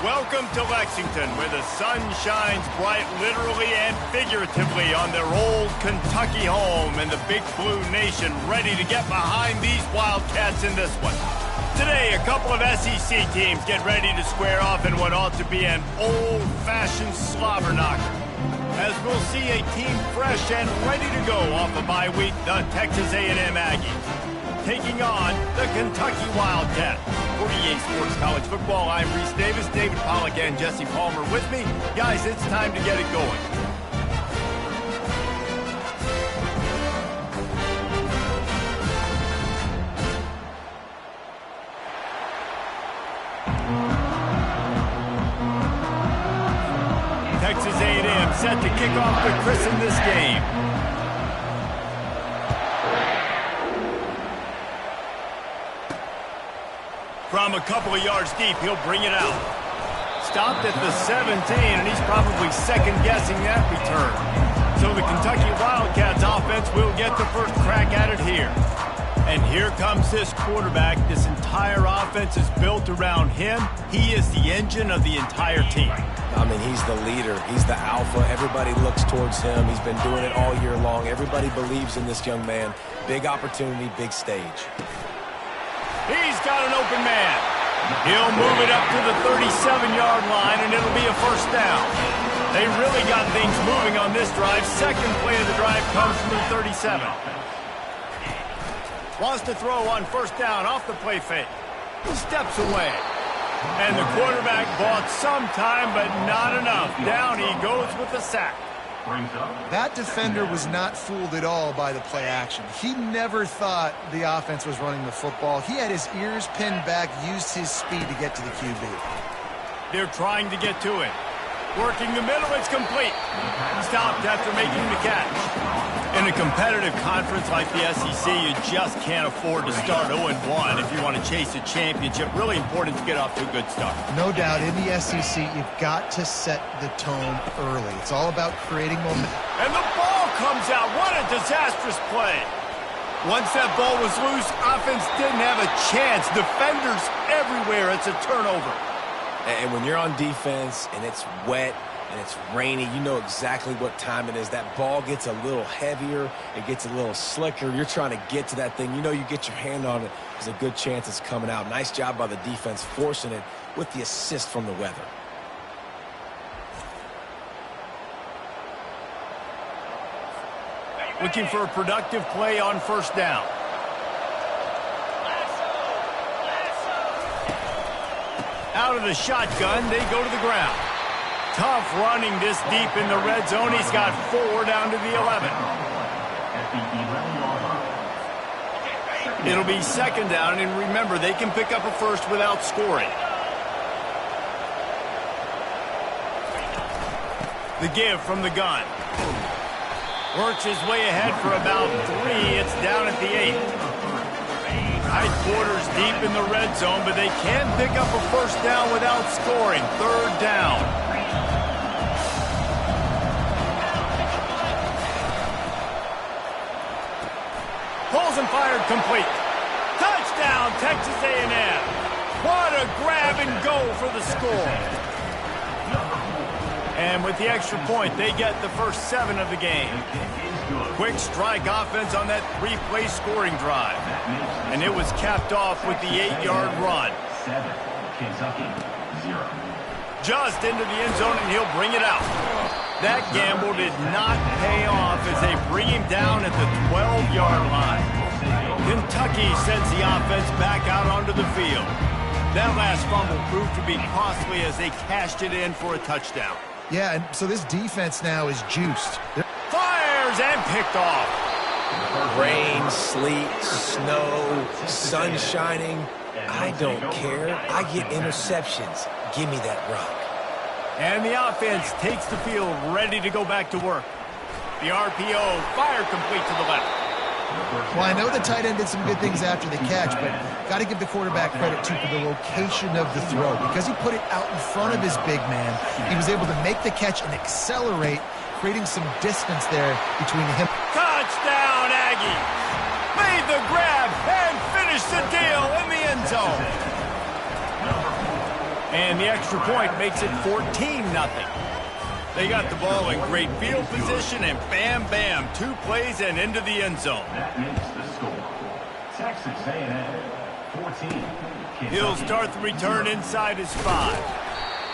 Welcome to Lexington, where the sun shines bright literally and figuratively on their old Kentucky home, and the Big Blue Nation ready to get behind these Wildcats in this one. Today, a couple of SEC teams get ready to square off in what ought to be an old-fashioned slobber knocker. As we'll see a team fresh and ready to go off a bye week, the Texas A&M Aggies taking on the Kentucky Wildcats. For EA Sports College Football, I'm Reese Davis, David Pollack, and Jesse Palmer with me. Guys, it's time to get it going. Texas A&M set to kick off to christen this game. From a couple of yards deep, he'll bring it out. Stopped at the 17, and he's probably second-guessing that return. So the Kentucky Wildcats offense will get the first crack at it here. And here comes this quarterback. This entire offense is built around him. He is the engine of the entire team. I mean, he's the leader. He's the alpha. Everybody looks towards him. He's been doing it all year long. Everybody believes in this young man. Big opportunity, big stage. He's got an open man. He'll move it up to the 37-yard line, and it'll be a first down. They really got things moving on this drive. Second play of the drive comes from the 37. Wants to throw on first down off the play fake. Steps away. And the quarterback bought some time, but not enough. Down he goes with the sack. That defender was not fooled at all by the play action. He never thought the offense was running the football. He had his ears pinned back, used his speed to get to the QB. They're trying to get to it. Working the middle, it's complete. Stopped after making the catch. In a competitive conference like the SEC, you just can't afford to start 0-1 if you want to chase a championship. Really important to get off to a good start. No doubt, in the SEC, you've got to set the tone early. It's all about creating momentum. And the ball comes out. What a disastrous play. Once that ball was loose, offense didn't have a chance. Defenders everywhere. It's a turnover. And when you're on defense and it's wet and it's rainy, you know exactly what time it is. That ball gets a little heavier. It gets a little slicker. You're trying to get to that thing. You know you get your hand on it. There's a good chance it's coming out. Nice job by the defense forcing it with the assist from the weather. Looking for a productive play on first down. Out of the shotgun, they go to the ground. Tough running this deep in the red zone. He's got 4 down to the 11. It'll be second down, and remember, they can pick up a first without scoring. The give from the gun. Works his way ahead for about 3. It's down at the 8. Tight quarters deep in the red zone, but they can pick up a first down without scoring. Third down. Pulls and fired complete. Touchdown, Texas A&M. What a grab and go for the score. And with the extra point, they get the first 7 of the game. Quick strike offense on that 3-play scoring drive. And it was capped off with the 8-yard run. Just into the end zone, and he'll bring it out. That gamble did not pay off as they bring him down at the 12-yard line. Kentucky sends the offense back out onto the field. That last fumble proved to be costly as they cashed it in for a touchdown. Yeah, and so this defense now is juiced. Fires and picked off. Rain, sleet, snow, sun shining. I don't care. I get interceptions. Give me that rock. And the offense takes the field ready to go back to work. The RPO, fire complete to the left. Well, I know the tight end did some good things after the catch, but got to give the quarterback credit, too, for the location of the throw. Because he put it out in front of his big man, he was able to make the catch and accelerate, creating some distance there between him. Touchdown, Aggie! Made the grab and finished the deal in the end zone. And the extra point makes it 14-0. They got the ball in great field position, and bam, bam, 2 plays and into the end zone. That makes the score. Texas A&M 14. He'll start the return inside his 5.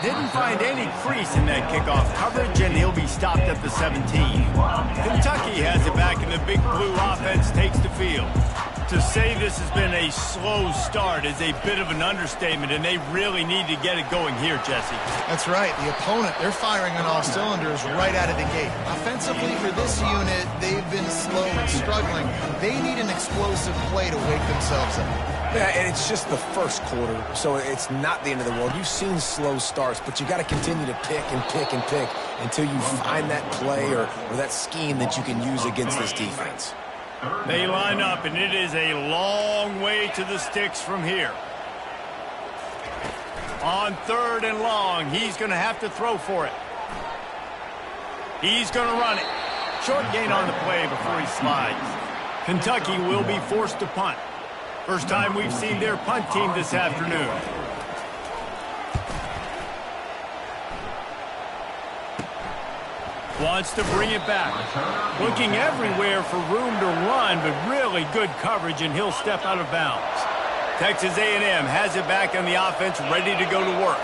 Didn't find any crease in that kickoff coverage, and he'll be stopped at the 17. Kentucky has it back, and the Big Blue offense takes the field. To say this has been a slow start is a bit of an understatement, and they really need to get it going here, Jesse. That's right. The opponent, they're firing on all cylinders right out of the gate. Offensively, for this unit, they've been slow and struggling. They need an explosive play to wake themselves up. Yeah, and it's just the first quarter, so it's not the end of the world. You've seen slow starts, but you got to continue to pick and pick and pick until you find that play or that scheme that you can use against this defense. They line up, and it is a long way to the sticks from here. On 3rd and long, he's going to have to throw for it. He's going to run it. Short gain on the play before he slides. Kentucky will be forced to punt. First time we've seen their punt team this afternoon. Wants to bring it back. Looking everywhere for room to run, but really good coverage, and he'll step out of bounds. Texas A&M has it back on the offense, ready to go to work.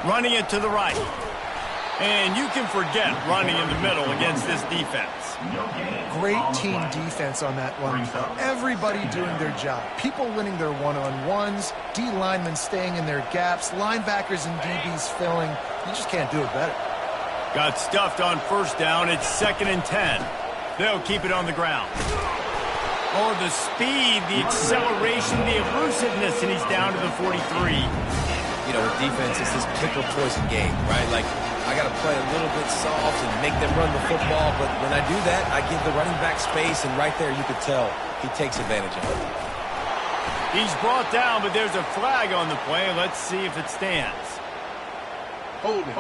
Running it to the right. And you can forget running in the middle against this defense. Great team defense on that one. Everybody doing their job. People winning their one-on-ones, D linemen staying in their gaps, linebackers and DBs filling. You just can't do it better. Got stuffed on 1st down. It's 2nd and 10. They'll keep it on the ground. Oh, the speed, the acceleration, the elusiveness, and he's down to the 43. You know, with defense, it's this pick-or-poison game, right? Like, I got to play a little bit soft and make them run the football, but when I do that, I give the running back space, and right there you could tell he takes advantage of it. He's brought down, but there's a flag on the play. Let's see if it stands. Holding.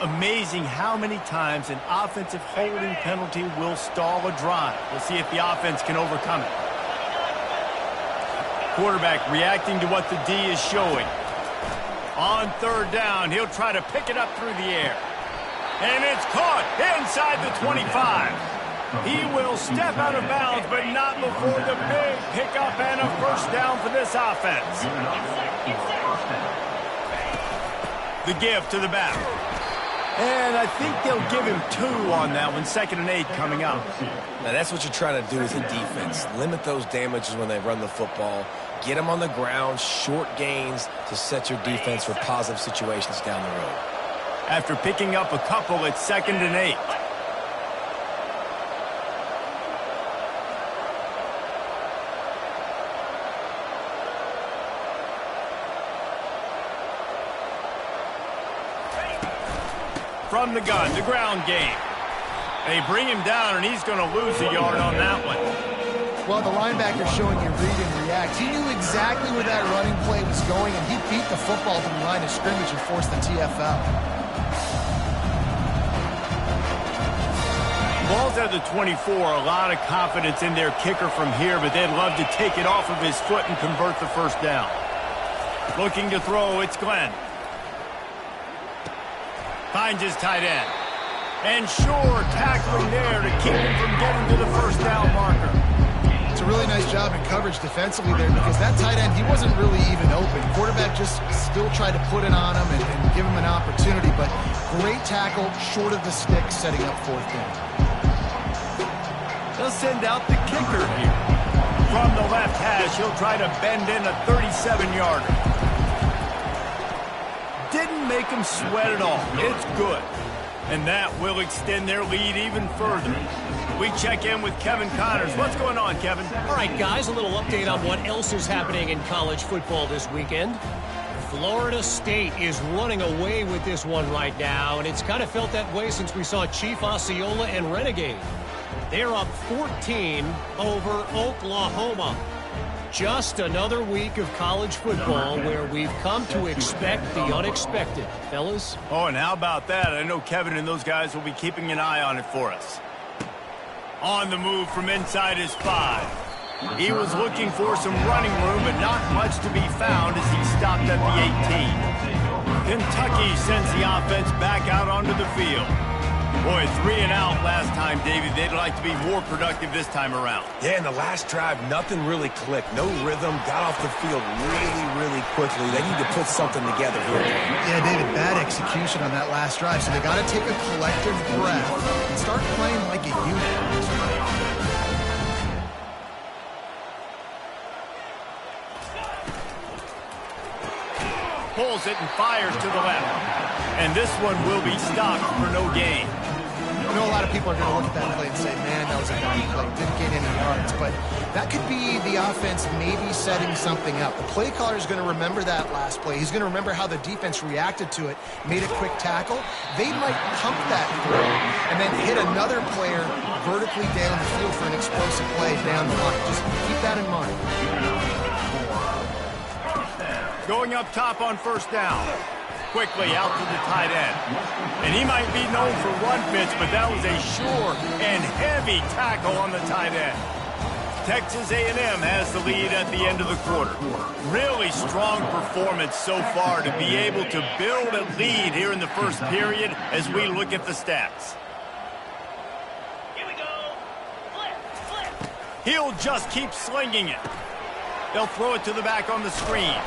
Amazing how many times an offensive holding penalty will stall a drive. We'll see if the offense can overcome it. Quarterback reacting to what the D is showing. On 3rd down, he'll try to pick it up through the air. And it's caught inside the 25. He will step out of bounds, but not before the big pickup and a 1st down for this offense. The give to the back. And I think they'll give him 2 on that one. 2nd and 8 coming up. Now, that's what you're trying to do as a defense. Limit those damages when they run the football. Get them on the ground, short gains to set your defense for positive situations down the road. After picking up a couple, it's 2nd and 8. From the gun, the ground game. They bring him down, and he's going to lose a yard on that one. Well, the linebacker's showing you read and react. He knew exactly where that running play was going, and he beat the football to the line of scrimmage and forced the TFL. Ball's at the 24. A lot of confidence in their kicker from here, but they'd love to take it off of his foot and convert the 1st down. Looking to throw, it's Glenn. Finds his tight end. And sure, tackling there to keep him from getting to the 1st down marker. It's a really nice job in coverage defensively there because that tight end, he wasn't really even open. Quarterback just still tried to put it on him and give him an opportunity, but great tackle, short of the stick, setting up 4th down. They'll send out the kicker here. From the left hash, he'll try to bend in a 37-yarder. Didn't make him sweat at all. It's good. And that will extend their lead even further. We check in with Kevin Connors. What's going on, Kevin? All right, guys, a little update on what else is happening in college football this weekend. Florida State is running away with this one right now, and it's kind of felt that way since we saw Chief Osceola and Renegade. They're up 14 over Oklahoma. Just another week of college football where we've come to expect the unexpected, fellas. Oh, and how about that? I know Kevin and those guys will be keeping an eye on it for us. On the move from inside his 5. He was looking for some running room, but not much to be found as he stopped at the 18. Kentucky sends the offense back out onto the field. Boy, 3 and out last time, David. They'd like to be more productive this time around. Yeah, in the last drive, nothing really clicked. No rhythm, got off the field really quickly. They need to put something together here. Yeah, David, bad execution on that last drive, so they got to take a collective breath and start playing like a unit. Pulls it and fires to the left. And this one will be stopped for no gain. I know a lot of people are going to look at that play and say, man, that was a bad play. Didn't gain any yards. But that could be the offense maybe setting something up. The play caller is going to remember that last play. He's going to remember how the defense reacted to it, made a quick tackle. They might pump that through and then hit another player vertically down the field for an explosive play down the line. Just keep that in mind. Going up top on first down. Quickly out to the tight end. And he might be known for run fits, but that was a sure and heavy tackle on the tight end. Texas A&M has the lead at the end of the quarter. Really strong performance so far to be able to build a lead here in the first period as we look at the stats. Here we go. Flip. He'll just keep slinging it. They'll throw it to the back on the screen.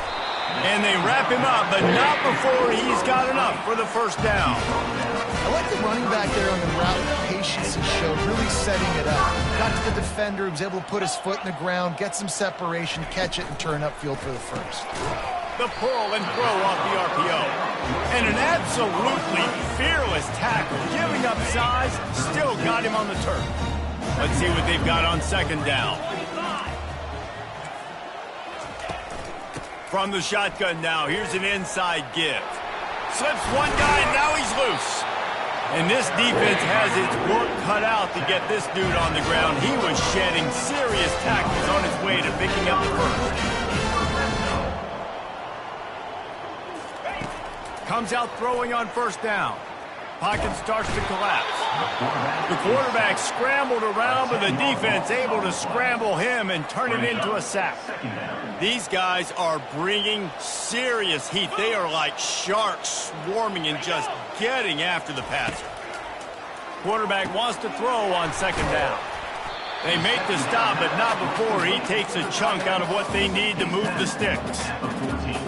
And they wrap him up, but not before he's got enough for the first down. I like the running back there on the route, the patience he showed, really setting it up. Got to the defender, he was able to put his foot in the ground, get some separation, catch it, and turn upfield for the first. The pull and throw off the RPO. And an absolutely fearless tackle, giving up size, still got him on the turf. Let's see what they've got on second down. From the shotgun now, here's an inside give. Slips one guy, and now he's loose. And this defense has its work cut out to get this dude on the ground. He was shedding serious tackles on his way to picking up the first. Comes out throwing on first down. Pocket starts to collapse. The quarterback scrambled around, but the defense able to scramble him and turn it into a sack. These guys are bringing serious heat. They are like sharks swarming and just getting after the passer. Quarterback wants to throw on second down. They make the stop, but not before he takes a chunk out of what they need to move the sticks.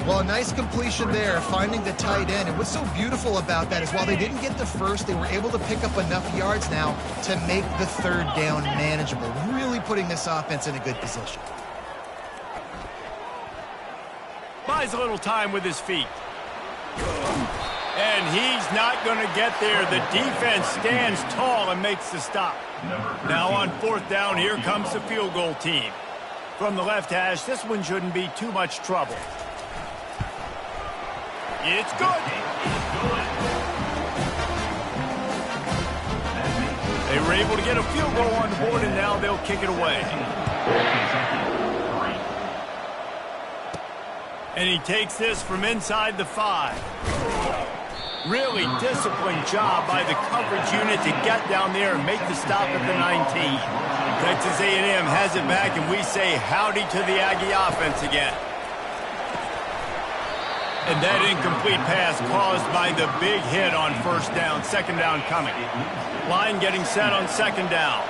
Well, a nice completion there, finding the tight end. And what's so beautiful about that is while they didn't get the first, they were able to pick up enough yards now to make the third down manageable, really putting this offense in a good position. Buys a little time with his feet. And he's not going to get there. The defense stands tall and makes the stop. Now on fourth down, here comes the field goal team. From the left hash, this one shouldn't be too much trouble. It's good. They were able to get a field goal on the board, and now they'll kick it away. And he takes this from inside the 5. Really disciplined job by the coverage unit to get down there and make the stop at the 19. Texas A&M has it back, and we say howdy to the Aggie offense again. And that incomplete pass caused by the big hit on first down. Second down coming. Line getting set on second down.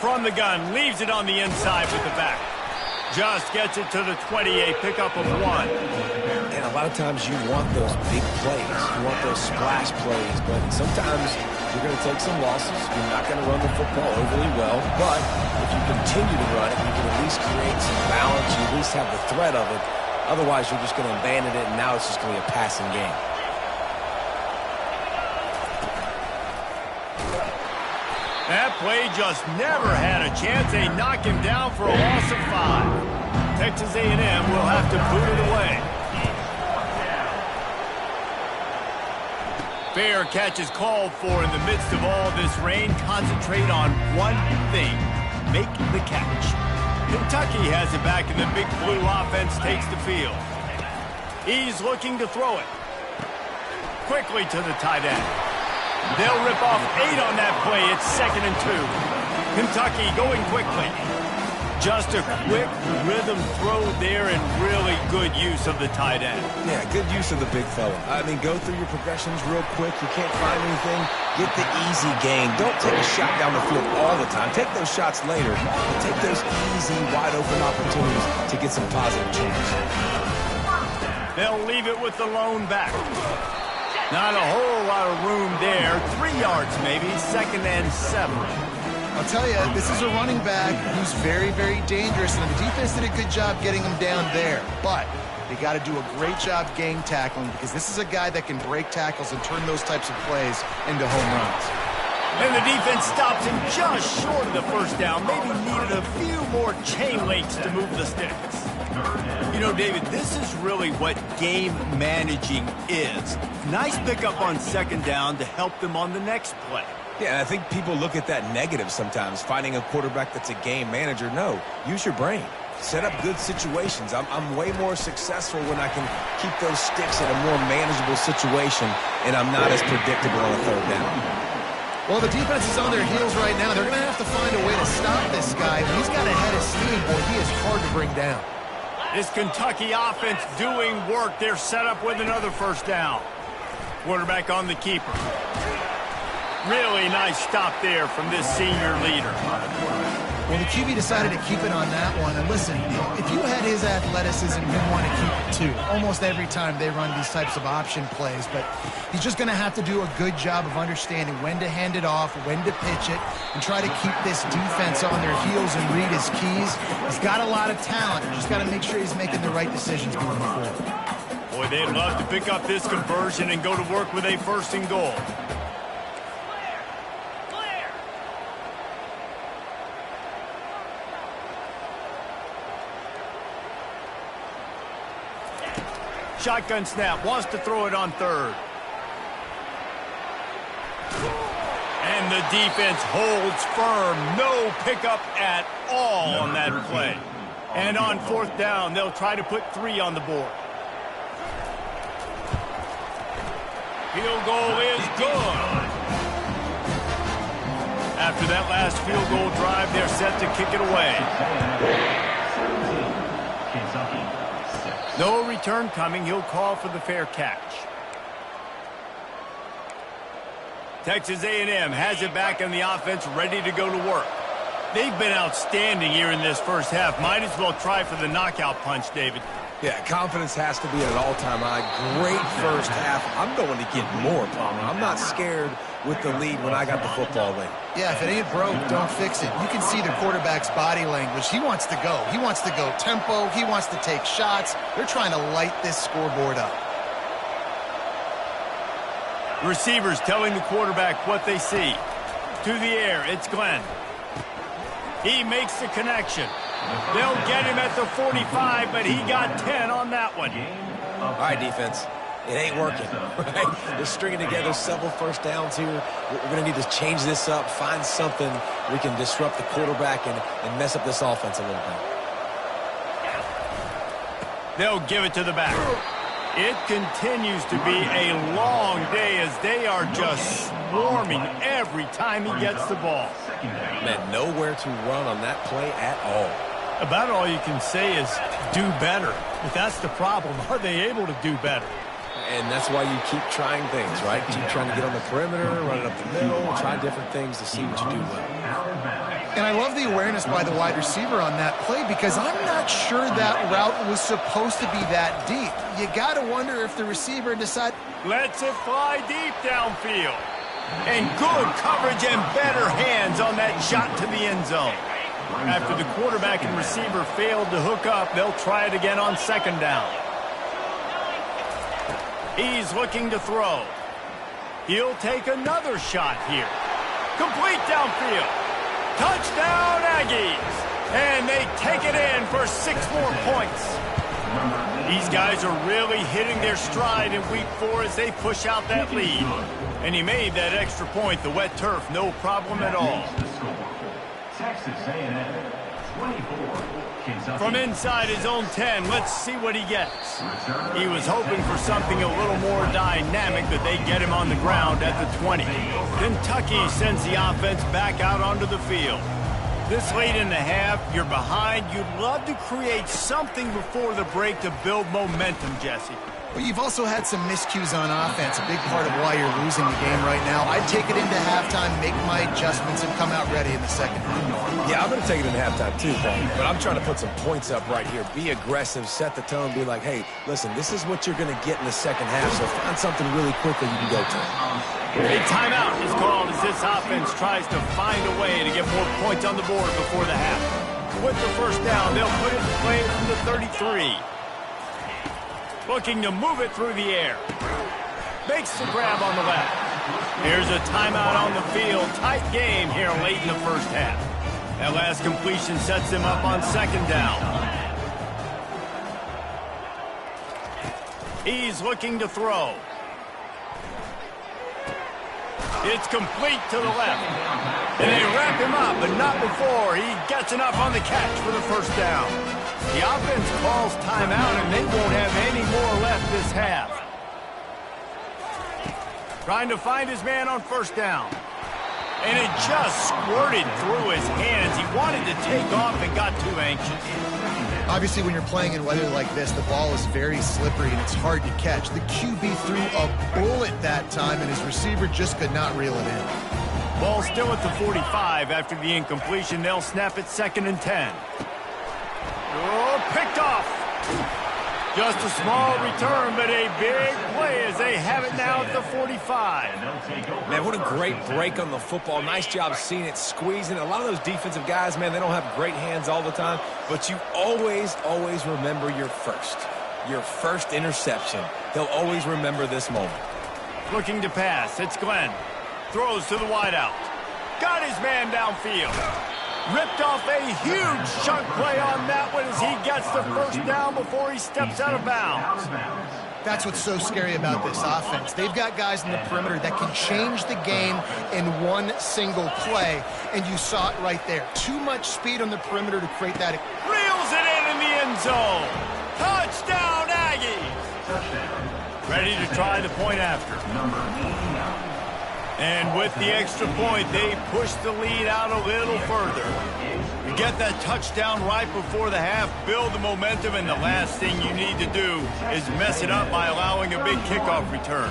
From the gun, leaves it on the inside with the back. Just gets it to the 28, pickup of 1. And a lot of times you want those big plays. You want those splash plays. But sometimes you're going to take some losses. You're not going to run the football overly well. But if you continue to run it, you can at least create some balance. You at least have the threat of it. Otherwise, you're just going to abandon it, and now it's just going to be a passing game. That play just never had a chance. They knock him down for a loss of 5. Texas A&M will have to boot it away. Fair catch is called for in the midst of all this rain. Concentrate on one thing. Make the catch. Kentucky has it back, and the Big Blue offense takes the field. He's looking to throw it. Quickly to the tight end. They'll rip off 8 on that play. It's 2nd and 2. Kentucky going quickly. Just a quick rhythm throw there and really good use of the tight end. Yeah, good use of the big fella. I mean, go through your progressions real quick. You can't find anything. Get the easy gain. Don't take a shot down the field all the time. Take those shots later, but take those easy, wide-open opportunities to get some positive change. They'll leave it with the lone back. Not a whole lot of room there. 3 yards maybe, 2nd and 7. I'll tell you, this is a running back who's very, very dangerous, and the defense did a good job getting him down there. But they got to do a great job gang tackling because this is a guy that can break tackles and turn those types of plays into home runs. And the defense stops him just short of the first down. Maybe needed a few more chain links to move the sticks. You know, David, this is really what game managing is. Nice pickup on 2nd down to help them on the next play. Yeah, I think people look at that negative sometimes, finding a quarterback that's a game manager. No, use your brain. Set up good situations. I'm way more successful when I can keep those sticks in a more manageable situation, and I'm not as predictable on a 3rd down. Well, the defense is on their heels right now. They're going to have to find a way to stop this guy. When he's got a head of steam, boy, he is hard to bring down. This Kentucky offense doing work. They're set up with another 1st down. Quarterback on the keeper. Really nice stop there from this senior leader. Well, the QB decided to keep it on that one. And listen, if you had his athleticism, you'd want to keep it too. Almost every time they run these types of option plays. But he's just going to have to do a good job of understanding when to hand it off, when to pitch it, and try to keep this defense on their heels and read his keys. He's got a lot of talent. Just got to make sure he's making the right decisions moving forward. Boy, they'd love to pick up this conversion and go to work with a 1st and goal. Shotgun snap, wants to throw it on 3rd. And the defense holds firm. No pickup at all on that play. And on 4th down, they'll try to put 3 on the board. Field goal is good. After that last field goal drive, they're set to kick it away. No return coming. He'll call for the fair catch. Texas A&M has it back in the offense, ready to go to work. They've been outstanding here in this 1st half. Might as well try for the knockout punch, David. Yeah, confidence has to be at an all-time high. Great 1st half. I'm going to get more, Palmer. I'm not scared with the lead when I got the football late. Yeah, if it ain't broke, don't fix it. You can see the quarterback's body language. He wants to go. He wants to go tempo. He wants to take shots. They're trying to light this scoreboard up. Receivers telling the quarterback what they see. To the air, it's Glenn. He makes the connection. They'll get him at the 45, but he got 10 on that one. All right, defense. It ain't working, right? They're stringing together several 1st downs here. We're going to need to change this up, find something we can disrupt the quarterback and mess up this offense a little bit. They'll give it to the back. It continues to be a long day as they are just swarming every time he gets the ball. Man, nowhere to run on that play at all. About all you can say is do better. But that's the problem. Are they able to do better? And that's why you keep trying things, right? Keep trying to get on the perimeter, run it up the middle, try different things to see what you do well. And I love the awareness by the wide receiver on that play because I'm not sure that route was supposed to be that deep. You got to wonder if the receiver decided... Lets it fly deep downfield. And good coverage and better hands on that shot to the end zone. After the quarterback and receiver failed to hook up, they'll try it again on 2nd down. He's looking to throw. He'll take another shot here. Complete downfield. Touchdown, Aggies. And they take it in for 6 more points. These guys are really hitting their stride in week 4 as they push out that lead. And he made that extra point, the wet turf, no problem at all. Texas A&M From inside his own 10, let's see what he gets. He was hoping for something a little more dynamic, but they get him on the ground at the 20. Kentucky sends the offense back out onto the field. This late in the half, you're behind. You'd love to create something before the break to build momentum, Jesse. Well, you've also had some miscues on offense, a big part of why you're losing the game right now. I'd take it into halftime, make my adjustments, and come out ready in the second half. Yeah, I'm going to take it into halftime too, Paul. But I'm trying to put some points up right here. Be aggressive, set the tone, be like, hey, listen, this is what you're going to get in the second half, so find something really quick that you can go to. A timeout is called as this offense tries to find a way to get more points on the board before the half. With the first down, they'll put it in play from the 33. Looking to move it through the air. Makes the grab on the left. Here's a timeout on the field. Tight game here late in the first half. That last completion sets them up on second down. He's looking to throw. It's complete to the left. And they wrap him up, but not before he gets enough on the catch for the first down. The offense calls timeout, and they won't have any more left this half. Trying to find his man on first down. And it just squirted through his hands. He wanted to take off and got too anxious. Obviously, when you're playing in weather like this, the ball is very slippery and it's hard to catch. The QB threw a bullet that time, and his receiver just could not reel it in. Ball still at the 45 after the incompletion. They'll snap it 2nd and 10. Oh, picked off. Just a small return, but a big play as they have it now at the 45. Man, what a great break on the football. Nice job seeing it, squeezing. A lot of those defensive guys, man, they don't have great hands all the time, but you always remember your first interception. They'll always remember this moment. Looking to pass. It's Glenn. Throws to the wideout. Got his man downfield. Ripped off a huge chunk play on that one as he gets the first down before he steps out of bounds. That's what's so scary about this offense. They've got guys in the perimeter that can change the game in one single play, and you saw it right there. Too much speed on the perimeter to create that. Reels it in the end zone. Touchdown, Aggies. Ready to try the point after. And with the extra point, they push the lead out a little further. You get that touchdown right before the half, build the momentum, and the last thing you need to do is mess it up by allowing a big kickoff return.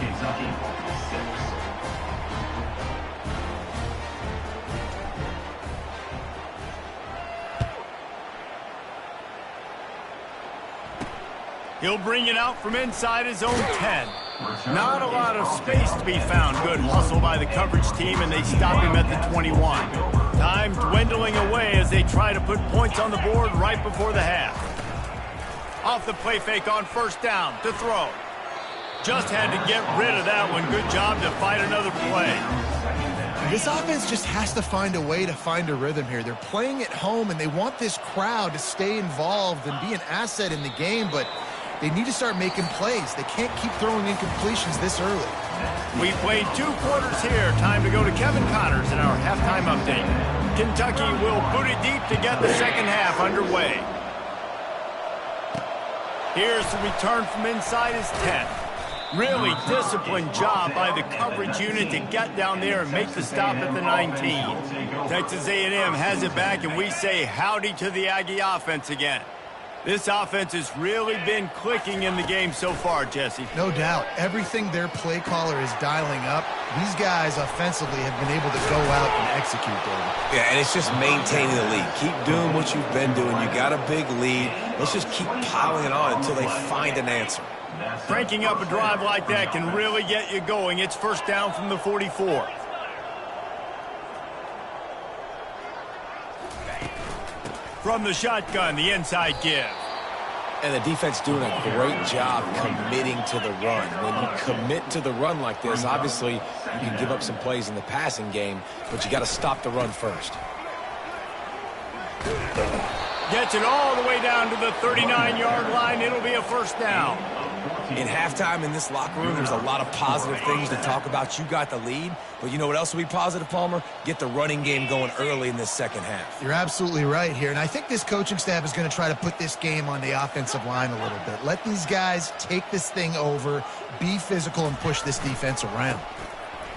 He'll bring it out from inside his own 10. Not a lot of space to be found. Good hustle by the coverage team, and they stop him at the 21. Time dwindling away as they try to put points on the board right before the half. Off the play fake on first down to throw. Just had to get rid of that one. Good job to fight another play. This offense just has to find a way to find a rhythm here. They're playing at home, and they want this crowd to stay involved and be an asset in the game, but they need to start making plays. They can't keep throwing incompletions this early. We played 2 quarters here. Time to go to Kevin Connors in our halftime update. Kentucky will boot it deep to get the second half underway. Here's the return from inside his 10. Really disciplined job by the coverage unit to get down there and make the stop at the 19. Texas A&M has it back, and we say howdy to the Aggie offense again. This offense has really been clicking in the game so far, Jesse. No doubt. Everything their play caller is dialing up, these guys offensively have been able to go out and execute, David. Yeah, and it's just maintaining the lead. Keep doing what you've been doing. You got a big lead. Let's just keep piling it on until they find an answer. Cranking up a drive like that can really get you going. It's first down from the 44. From the shotgun, the inside give. And the defense doing a great job committing to the run. When you commit to the run like this, obviously you can give up some plays in the passing game, but you got to stop the run first. Gets it all the way down to the 39-yard line. It'll be a first down. In halftime in this locker room, there's a lot of positive things to talk about. You got the lead, but you know what else will be positive, Palmer? Get the running game going early in this second half. You're absolutely right here, and I think this coaching staff is going to try to put this game on the offensive line a little bit. Let these guys take this thing over, be physical, and push this defense around.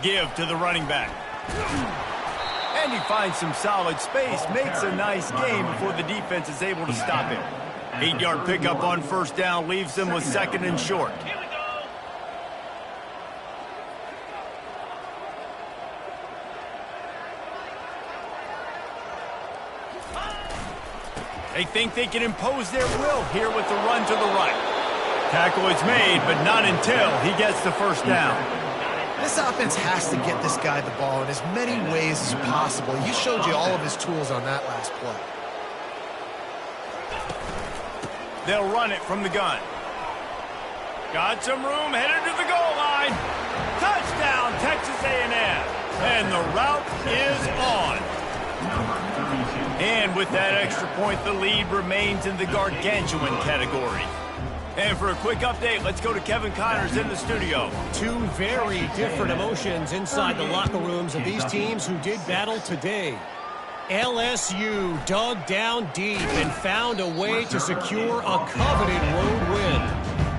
Give to the running back. And he finds some solid space, makes a nice gain before the defense is able to stop him. 8-yard pickup on first down leaves them with second and short. Here we go. They think they can impose their will here with the run to the right. Tackle is made, but not until he gets the first down. This offense has to get this guy the ball in as many ways as possible. He showed you all of his tools on that last play. They'll run it from the gun. Got some room, headed to the goal line. Touchdown, Texas A&M. And the route is on. And with that extra point, the lead remains in the gargantuan category. And for a quick update, let's go to Kevin Connors in the studio. Two very different emotions inside the locker rooms of these teams who did battle today. LSU dug down deep and found a way to secure a coveted road win.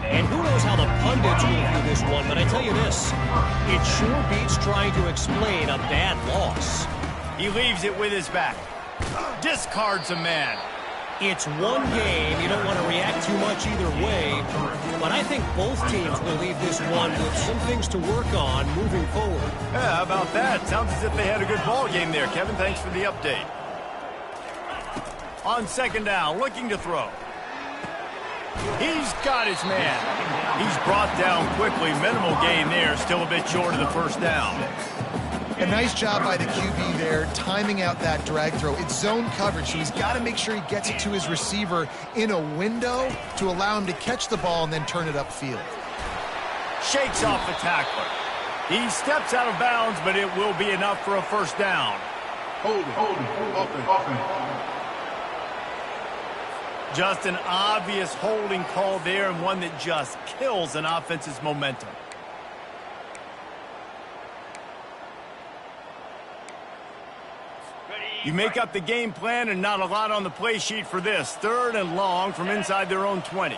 And who knows how the pundits will view this one, but I tell you this, it sure beats trying to explain a bad loss. He leaves it with his back. Discards a man. It's one game. You don't want to react too much either way, but I think both teams will leave this one with some things to work on moving forward. Yeah, how about that? Sounds as if they had a good ball game there. Kevin, thanks for the update. On second down, looking to throw. He's got his man. He's brought down quickly. Minimal gain there. Still a bit short of the first down. A nice job by the QB there, timing out that drag throw. It's zone coverage, so he's got to make sure he gets it to his receiver in a window to allow him to catch the ball and then turn it upfield. Shakes off the tackler. He steps out of bounds, but it will be enough for a first down. Hold it. Open. Just an obvious holding call there, and one that just kills an offense's momentum. You make up the game plan and not a lot on the play sheet for this. Third and long from inside their own 20.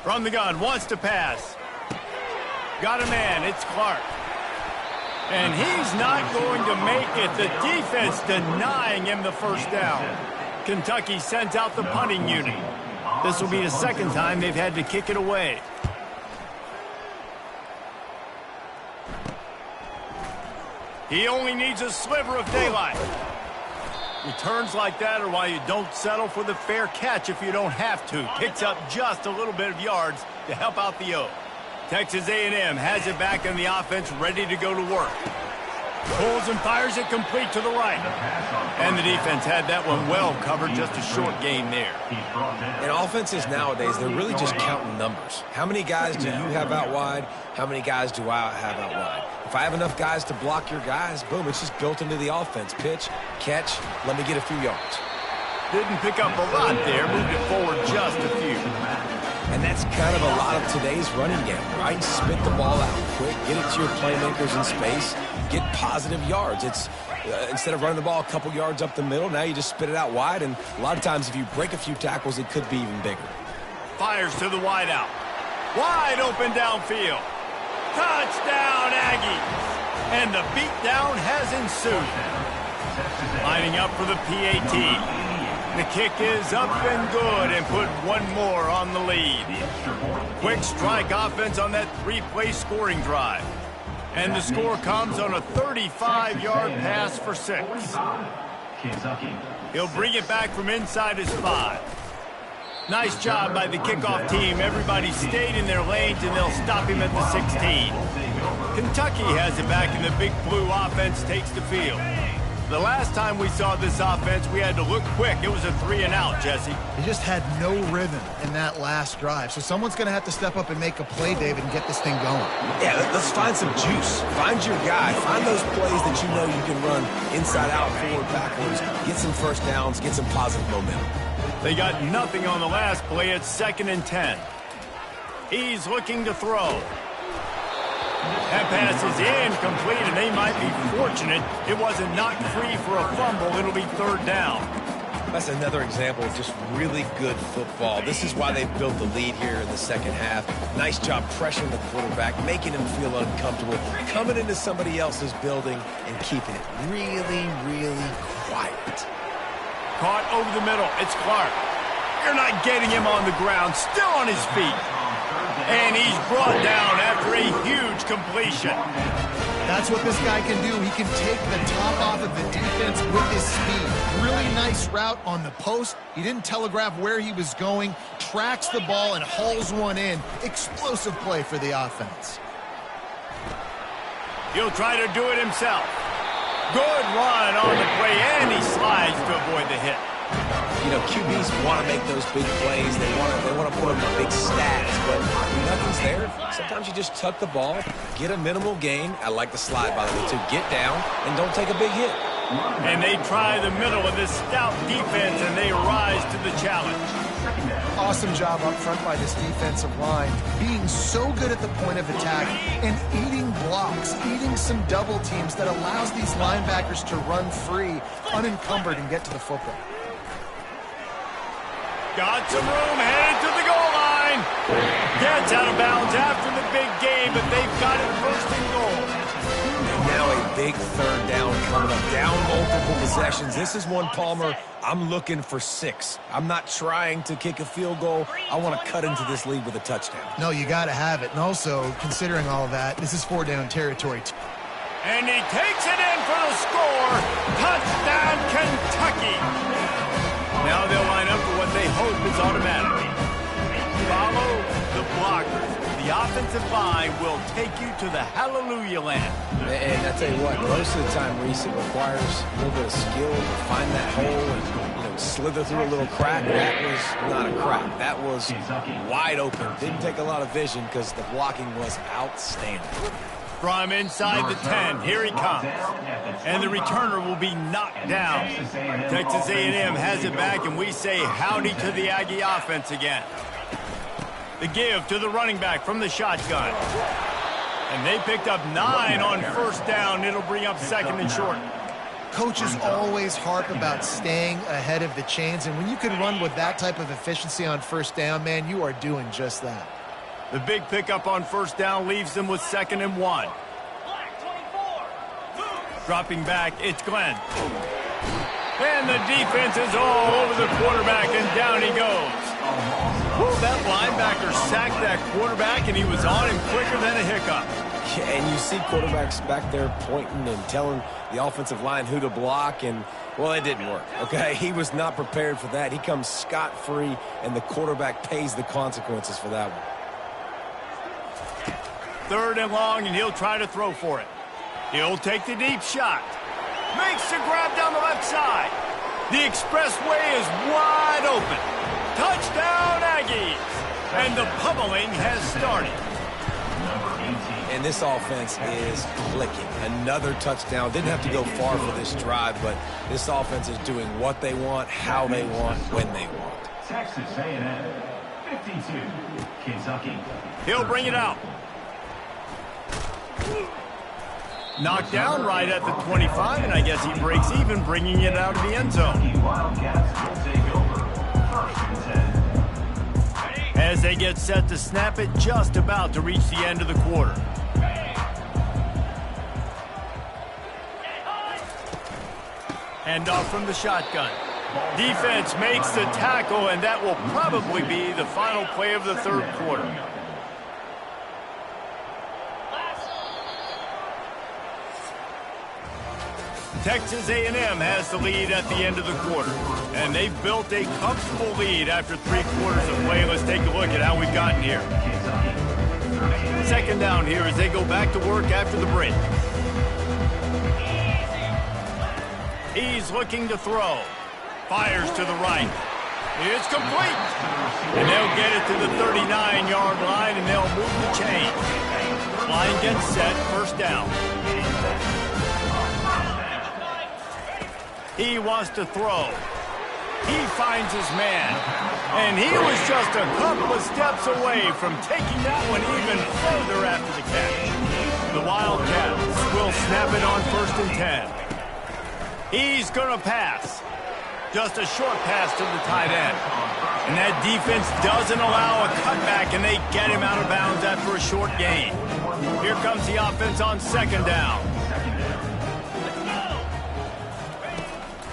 From the gun, wants to pass. Got a man, it's Clark. And he's not going to make it. The defense denying him the first down. Kentucky sends out the punting unit. This will be the second time they've had to kick it away. He only needs a sliver of daylight. Returns like that are why you don't settle for the fair catch if you don't have to. Picks up just a little bit of yards to help out the O. Texas A&M has it back in the offense, ready to go to work. Pulls and fires it complete to the right. And the defense had that one well covered, just a short gain there. In offenses nowadays, they're really just counting numbers. How many guys do you have out wide? How many guys do I have out wide? If I have enough guys to block your guys, boom, it's just built into the offense. Pitch, catch, let me get a few yards. Didn't pick up a lot there, moved it forward just a few. And that's kind of a lot of today's running game, right? Spit the ball out quick, get it to your playmakers in space, get positive yards. It's instead of running the ball a couple yards up the middle, now you just spit it out wide, and a lot of times if you break a few tackles, it could be even bigger. Fires to the wide out. Wide open downfield. Touchdown, Aggies! And the beatdown has ensued. Lining up for the PAT. The kick is up and good and put one more on the lead. Quick strike offense on that three-play scoring drive. And the score comes on a 35-yard pass for 6. He'll bring it back from inside his 5. Nice job by the kickoff team. Everybody stayed in their lanes, and they'll stop him at the 16. Kentucky has it back, and the Big Blue offense takes the field. The last time we saw this offense, we had to look quick. It was a 3-and-out, Jesse. They just had no rhythm in that last drive. So someone's going to have to step up and make a play, David, and get this thing going. Yeah, let's find some juice. Find your guy. Find those plays that you know you can run inside out, forward, backwards. Get some first downs. Get some positive momentum. They got nothing on the last play. It's 2nd and 10. He's looking to throw. That pass is incomplete, and they might be fortunate it wasn't knocked free for a fumble. It'll be 3rd down. That's another example of just really good football. This is why they built the lead here in the second half. Nice job pressuring the quarterback, making him feel uncomfortable, coming into somebody else's building and keeping it really, really quiet. Caught over the middle. It's Clark. You're not getting him on the ground. Still on his feet. And he's brought down after a huge completion. That's what this guy can do. He can take the top off of the defense with his speed. Really nice route on the post. He didn't telegraph where he was going, tracks the ball, and hauls one in. Explosive play for the offense. He'll try to do it himself. Good run on the play, and he slides to avoid the hit. You know, QBs want to make those big plays. They want to put up the big stats, but when nothing's there, sometimes you just tuck the ball, get a minimal gain. I like the slide, by the way, to get down and don't take a big hit. And they try the middle of this stout defense, and they rise to the challenge. Awesome job up front by this defensive line, being so good at the point of attack and eating blocks, eating some double teams that allows these linebackers to run free, unencumbered, and get to the football. Got some room, headed to the goal line. Gets out of bounds after the big game, but they've got it 1st and goal. And now a big 3rd down coming up, down multiple possessions. This is one, Palmer, I'm looking for 6. I'm not trying to kick a field goal. I want to cut into this lead with a touchdown. No, you got to have it. And also, considering all of that, this is 4-down territory. And he takes it in for the score. Touchdown, Kentucky. Now they'll line up for what they hope is automatic. Follow the blockers. The offensive line will take you to the hallelujah land. And I tell you what, most of the time, Reese, it requires a little bit of skill to find that hole and slither through a little crack. That was not a crack. That was wide open. Didn't take a lot of vision because the blocking was outstanding. From inside the 10, here he comes. And the returner will be knocked down. Texas A&M has it back, and we say howdy to the Aggie offense again. The give to the running back from the shotgun. And they picked up 9 on 1st down. It'll bring up 2nd and short. Coaches always harp about staying ahead of the chains, and when you can run with that type of efficiency on 1st down, man, you are doing just that. The big pickup on 1st down leaves them with 2nd and 1. Dropping back, it's Glenn. And the defense is all over the quarterback, and down he goes. Woo, that linebacker sacked that quarterback, and he was on him quicker than a hiccup. Yeah, and you see quarterbacks back there pointing and telling the offensive line who to block, and, well, it didn't work, okay? He was not prepared for that. He comes scot-free, and the quarterback pays the consequences for that one. 3rd and long, and he'll try to throw for it. He'll take the deep shot. Makes the grab down the left side. The expressway is wide open. Touchdown, Aggies! And the pummeling has started. And this offense is clicking. Another touchdown. Didn't have to go far for this drive, but this offense is doing what they want, how they want, when they want. Texas A&M, 52, Kentucky. He'll bring it out. Knocked down right at the 25, and I guess he breaks even, bringing it out of the end zone. Wildcats will take over. 1st and 10. As they get set to snap it, just about to reach the end of the quarter. Hand off from the shotgun. Defense makes the tackle, and that will probably be the final play of the 3rd quarter. Texas A&M has the lead at the end of the quarter, and they've built a comfortable lead after 3 quarters of play. Let's take a look at how we've gotten here. 2nd down here as they go back to work after the break. He's looking to throw. Fires to the right. It's complete. And they'll get it to the 39-yard line, and they'll move the chain. Line gets set, 1st down. He wants to throw. He finds his man. And he was just a couple of steps away from taking that one even further after the catch. The Wildcats will snap it on 1st and 10. He's going to pass. Just a short pass to the tight end. And that defense doesn't allow a cutback, and they get him out of bounds after a short gain. Here comes the offense on 2nd down.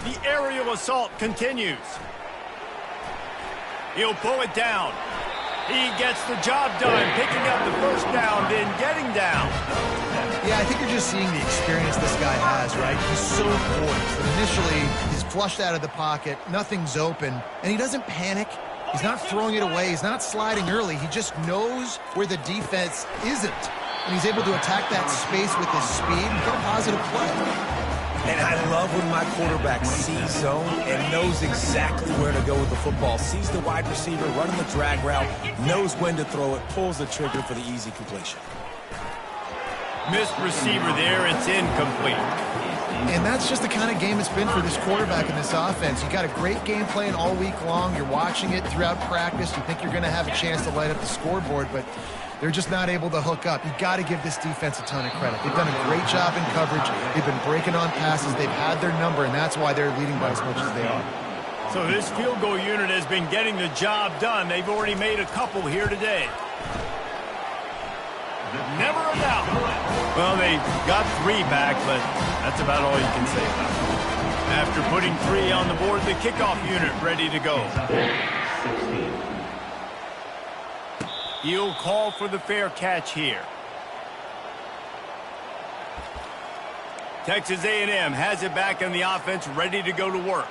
The aerial assault continues. He'll pull it down. He gets the job done, picking up the 1st down, then getting down. Yeah, I think you're just seeing the experience this guy has, right? He's so poised. Initially, he's flushed out of the pocket, nothing's open, and he doesn't panic. He's not throwing it away. He's not sliding early. He just knows where the defense isn't, and he's able to attack that space with his speed and get a positive play. And I love when my quarterback sees zone and knows exactly where to go with the football. Sees the wide receiver running the drag route, knows when to throw it, pulls the trigger for the easy completion. Missed receiver there, it's incomplete. And that's just the kind of game it's been for this quarterback in this offense. You got a great game plan all week long. You're watching it throughout practice. You think you're going to have a chance to light up the scoreboard, but they're just not able to hook up. You got to give this defense a ton of credit. They've done a great job in coverage. They've been breaking on passes. They've had their number, and that's why they're leading by as much as they are. So this field goal unit has been getting the job done. They've already made a couple here today. Never a doubt. Well, they got 3 back, but that's about all you can say about it. After putting 3 on the board, the kickoff unit ready to go. He'll call for the fair catch here. Texas A&M has it back in the offense, ready to go to work.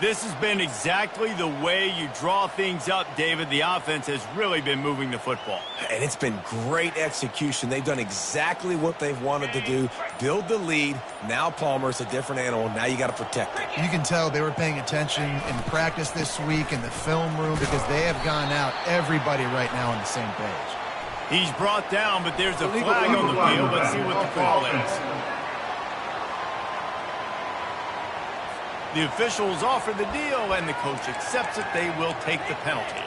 This has been exactly the way you draw things up, David. The offense has really been moving the football. And it's been great execution. They've done exactly what they've wanted to do. Build the lead. Now Palmer's a different animal. Now you got to protect it. You can tell they were paying attention in practice this week in the film room because they have gone out, everybody right now on the same page. He's brought down, but there's a flag on the field. Let's see what the call is. The officials offer the deal, and the coach accepts it. They will take the penalty.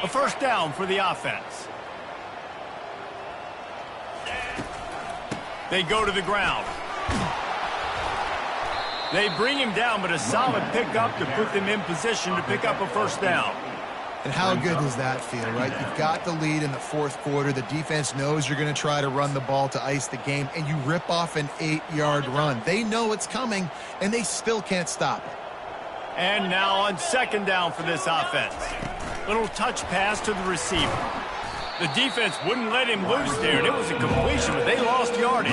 A 1st down for the offense. They go to the ground. They bring him down, but a solid pickup to put them in position to pick up a 1st down. And how good does that feel, right? You've got the lead in the 4th quarter. The defense knows you're going to try to run the ball to ice the game, and you rip off an 8-yard run. They know it's coming, and they still can't stop it. And now on 2nd down for this offense. Little touch pass to the receiver. The defense wouldn't let him loose there, and it was a completion, but they lost yardage.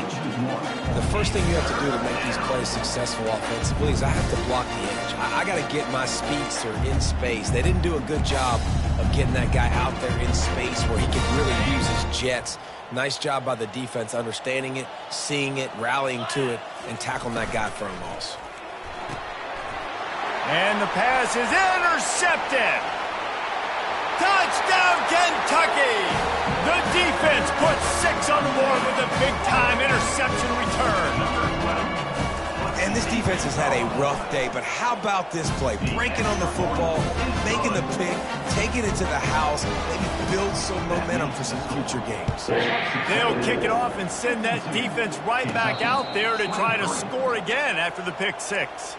The first thing you have to do to make these plays successful offensively is I have to block the edge. I got to get my speedster in space. They didn't do a good job of getting that guy out there in space where he could really use his jets. Nice job by the defense understanding it, seeing it, rallying to it, and tackling that guy for a loss. And the pass is intercepted. Touchdown, Kentucky! The defense puts 6 on the board with a big-time interception return. And this defense has had a rough day, but how about this play? Breaking on the football, making the pick, taking it to the house, maybe build some momentum for some future games. They'll kick it off and send that defense right back out there to try to score again after the pick 6.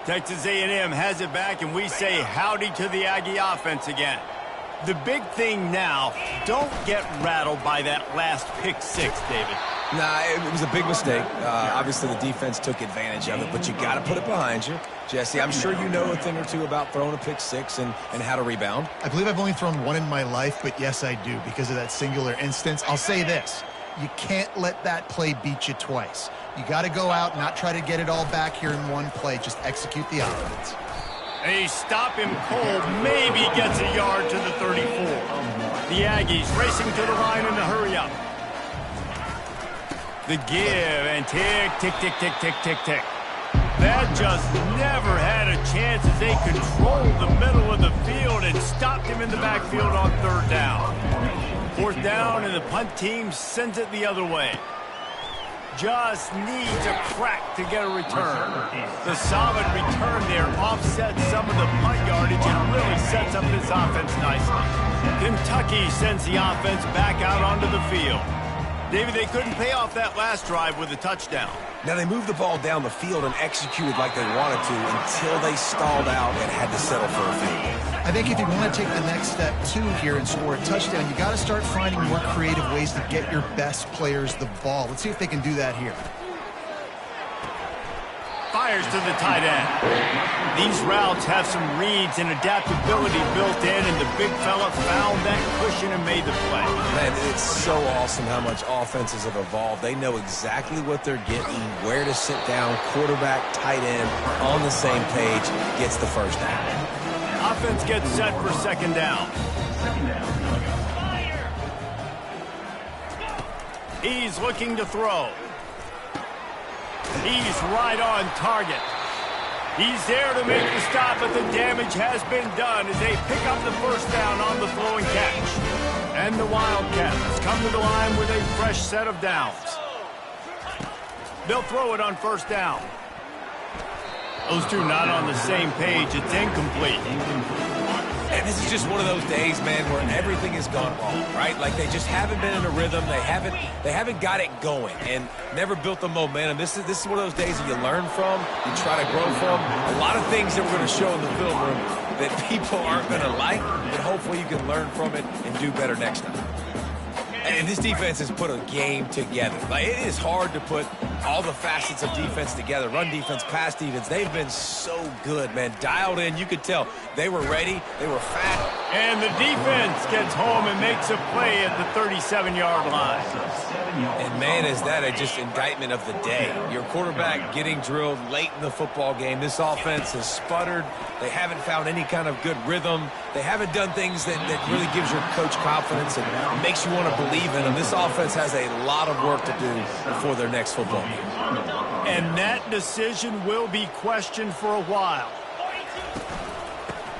Texas A&M has it back, and we say howdy to the Aggie offense again. The big thing now, don't get rattled by that last pick 6, David. Nah, it was a big mistake. Obviously, the defense took advantage of it, but you got to put it behind you. Jesse, I'm sure you know a thing or two about throwing a pick 6 and how to rebound. I believe I've only thrown 1 in my life, but yes, I do because of that singular instance. I'll say this. You can't let that play beat you twice. You got to go out, not try to get it all back here in one play. Just execute the offense. They stop him cold, maybe gets a yard to the 34. The Aggies racing to the line in the hurry up. The give and tick, tick, tick, tick, tick, tick, tick. That just never had a chance as they controlled the middle of the field and stopped him in the backfield on 3rd down. Fourth down, and the punt team sends it the other way. Just needs a crack to get a return. The solid return there offsets some of the punt yardage and really sets up this offense nicely. Kentucky sends the offense back out onto the field. David, they couldn't pay off that last drive with a touchdown. Now, they moved the ball down the field and executed like they wanted to until they stalled out and had to settle for a field goal. I think if you want to take the next step, too, here and score a touchdown, you got to start finding more creative ways to get your best players the ball. Let's see if they can do that here. Fires to the tight end. These routes have some reads and adaptability built in, and the big fella found that cushion and made the play. Man, it's so awesome how much offenses have evolved. They know exactly what they're getting, where to sit down, quarterback, tight end, on the same page, gets the first down. Offense gets set for second down. He's looking to throw. He's right on target. He's there to make the stop, but the damage has been done as they pick up the first down on the throwing catch. And the Wildcats come to the line with a fresh set of downs. They'll throw it on first down. Those two not on the same page. It's incomplete. And this is just one of those days, man, where everything has gone wrong, right? Like they just haven't been in a rhythm. They haven't got it going and never built the momentum. This is one of those days that you learn from, you try to grow from. A lot of things that we're going to show in the film room that people aren't going to like, but hopefully you can learn from it and do better next time. And this defense has put a game together. Like, it is hard to put all the facets of defense together. Run defense, pass defense. They've been so good, man. Dialed in. You could tell they were ready. They were fat. And the defense gets home and makes a play at the 37-yard line. And, man, is that just indictment of the day. Your quarterback getting drilled late in the football game. This offense has sputtered. They haven't found any kind of good rhythm. They haven't done things that really gives your coach confidence and makes you want to believe in them. This offense has a lot of work to do before their next football game. And that decision will be questioned for a while.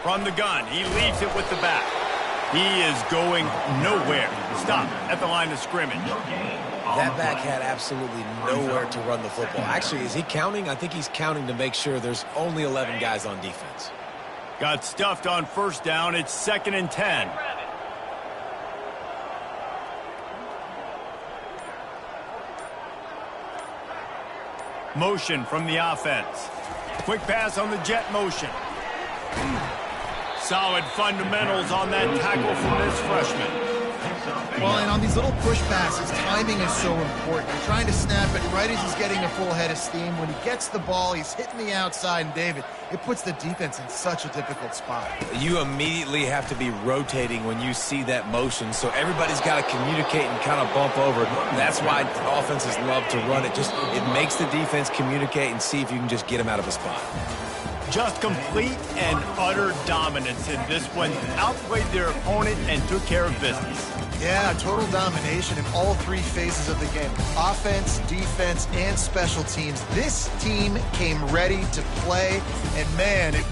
From the gun, he leaves it with the back. He is going nowhere. Stop at the line of scrimmage. That back had absolutely nowhere to run the football. Actually, is he counting? I think he's counting to make sure there's only 11 guys on defense. Got stuffed on first down. It's 2nd and 10. Motion from the offense. Quick pass on the jet motion. Solid fundamentals on that tackle from this freshman. Well, and on these little push passes, timing is so important. You're trying to snap it right as he's getting a full head of steam. When he gets the ball, he's hitting the outside, and David, it puts the defense in such a difficult spot. You immediately have to be rotating when you see that motion, so everybody's got to communicate and kind of bump over. That's why offenses love to run it. It makes the defense communicate and see if you can just get him out of a spot. Just complete and utter dominance in this one. Outplayed their opponent and took care of business. Yeah, total domination in all three phases of the game. Offense, defense, and special teams. This team came ready to play, and man, it